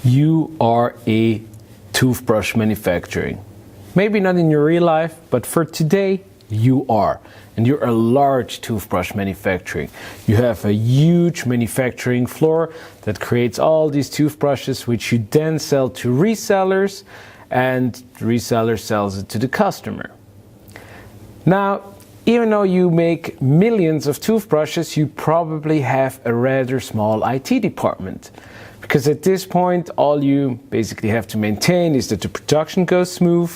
You are a toothbrush manufacturing. Maybe not in your real life, but for today, you are. And you're a large toothbrush manufacturing. You have a huge manufacturing floor that creates all these toothbrushes, which you then sell to resellers, and the reseller sells it to the customer. Now, even though you make millions of toothbrushes, you probably have a rather small IT department. Because at this point, all you basically have to maintain is that the production goes smooth.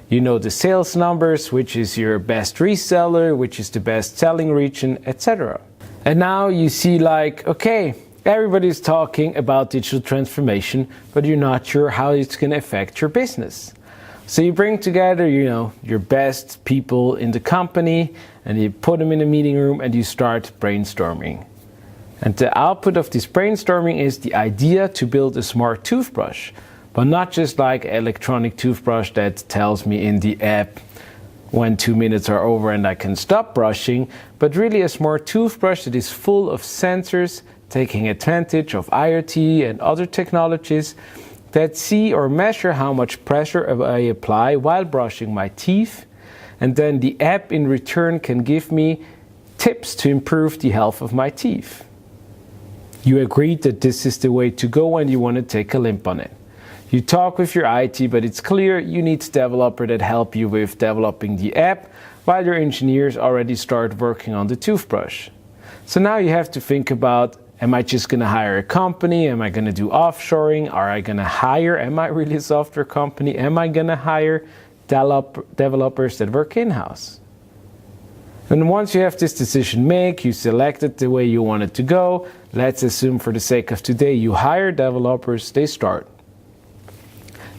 You know the sales numbers, which is your best reseller, which is the best selling region, etc. And now you see like, okay, everybody's talking about digital transformation, but you're not sure how it's going to affect your business. So you bring together, your best people in the company, and you put them in a meeting room and you start brainstorming. And the output of this brainstorming is the idea to build a smart toothbrush. But not just like an electronic toothbrush that tells me in the app when 2 minutes are over and I can stop brushing, but really a smart toothbrush that is full of sensors taking advantage of IoT and other technologies that see or measure how much pressure I apply while brushing my teeth. And then the app in return can give me tips to improve the health of my teeth. You agreed that this is the way to go and you want to take a limp on it. You talk with your IT, but it's clear you need a developer that help you with developing the app while your engineers already start working on the toothbrush. So now you have to think about, am I just going to hire a company? Am I going to do offshoring? Am I really a software company? Am I going to hire developers that work in-house? And once you have this decision made, you selected the way you want it to go. Let's assume for the sake of today, you hire developers, they start.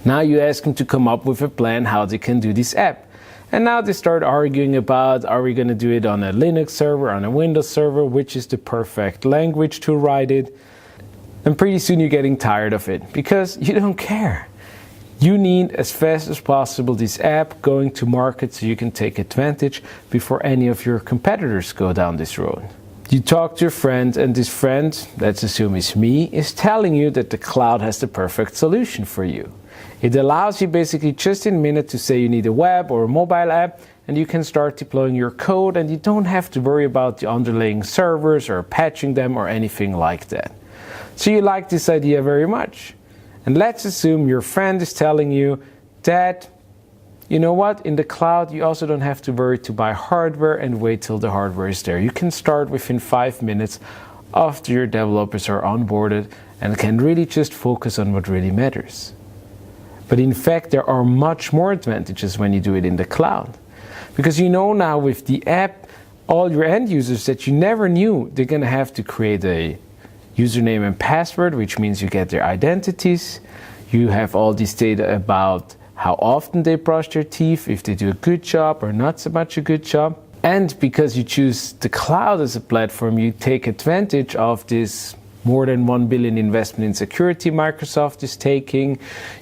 Now you ask them to come up with a plan how they can do this app. And now they start arguing about, are we going to do it on a Linux server, on a Windows server, which is the perfect language to write it. And pretty soon you're getting tired of it because you don't care. You need as fast as possible this app going to market so you can take advantage before any of your competitors go down this road. You talk to your friend, and this friend, let's assume it's me, is telling you that the cloud has the perfect solution for you. It allows you basically just in a minute to say you need a web or a mobile app, and you can start deploying your code, and you don't have to worry about the underlying servers or patching them or anything like that. So you like this idea very much. And let's assume your friend is telling you that, you know what, in the cloud you also don't have to worry to buy hardware and wait till the hardware is there. You can start within 5 minutes after your developers are onboarded and can really just focus on what really matters. But in fact, there are much more advantages when you do it in the cloud. Because now with the app, all your end users that you never knew, they're going to have to create a username and password, which means you get their identities. You have all this data about how often they brush their teeth, if they do a good job or not so much a good job. And because you choose the cloud as a platform, you take advantage of this more than $1 billion investment in security Microsoft is taking.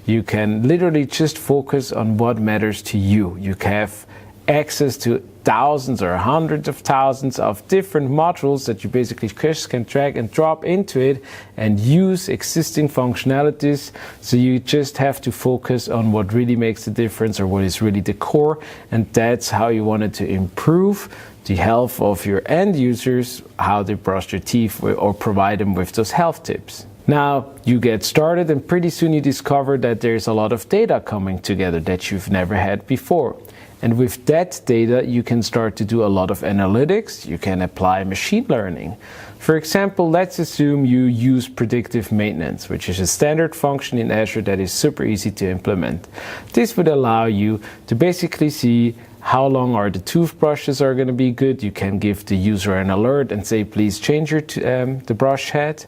You can literally just focus on what matters to you. You have access to thousands or hundreds of thousands of different modules that you basically just can drag and drop into it and use existing functionalities. So you just have to focus on what really makes a difference or what is really the core, and that's how you wanted to improve the health of your end users, how they brush their teeth or provide them with those health tips. Now you get started and pretty soon you discover that there's a lot of data coming together that you've never had before. And with that data, you can start to do a lot of analytics. You can apply machine learning. For example, let's assume you use predictive maintenance, which is a standard function in Azure that is super easy to implement. This would allow you to basically see how long are the toothbrushes are going to be good. You can give the user an alert and say, please change the brush head.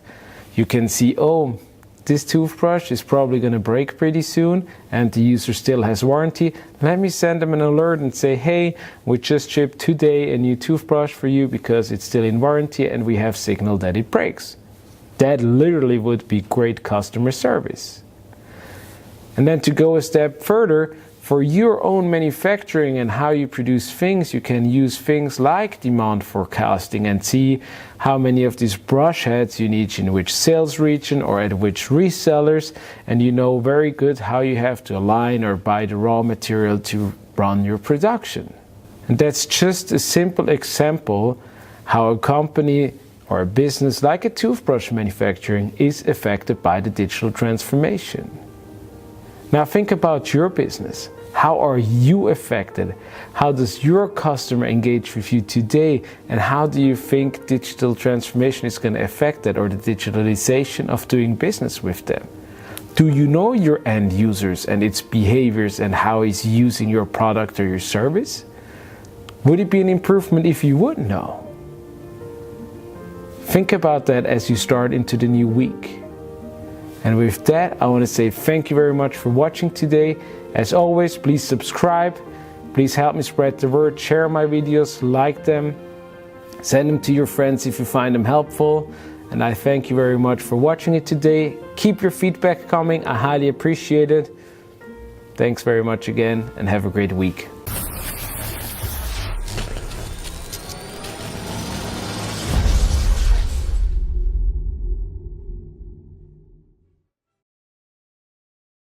You can see, oh, this toothbrush is probably going to break pretty soon and the user still has warranty. Let me send them an alert and say, hey, we just shipped today a new toothbrush for you because it's still in warranty and we have signaled that it breaks. That literally would be great customer service. And then to go a step further, For your own manufacturing and how you produce things, you can use things like demand forecasting and see how many of these brush heads you need in which sales region or at which resellers, and you know very good how you have to align or buy the raw material to run your production. And that's just a simple example how a company or a business like a toothbrush manufacturing is affected by the digital transformation. Now think about your business. How are you affected? How does your customer engage with you today? And how do you think digital transformation is going to affect that, or the digitalization of doing business with them? Do you know your end users and its behaviors and how he's using your product or your service? Would it be an improvement if you would know? Think about that as you start into the new week. And with that, I want to say thank you very much for watching today. As always, please subscribe. Please help me spread the word. Share my videos, like them, send them to your friends if you find them helpful. And I thank you very much for watching it today. Keep your feedback coming. I highly appreciate it. Thanks very much again, and have a great week.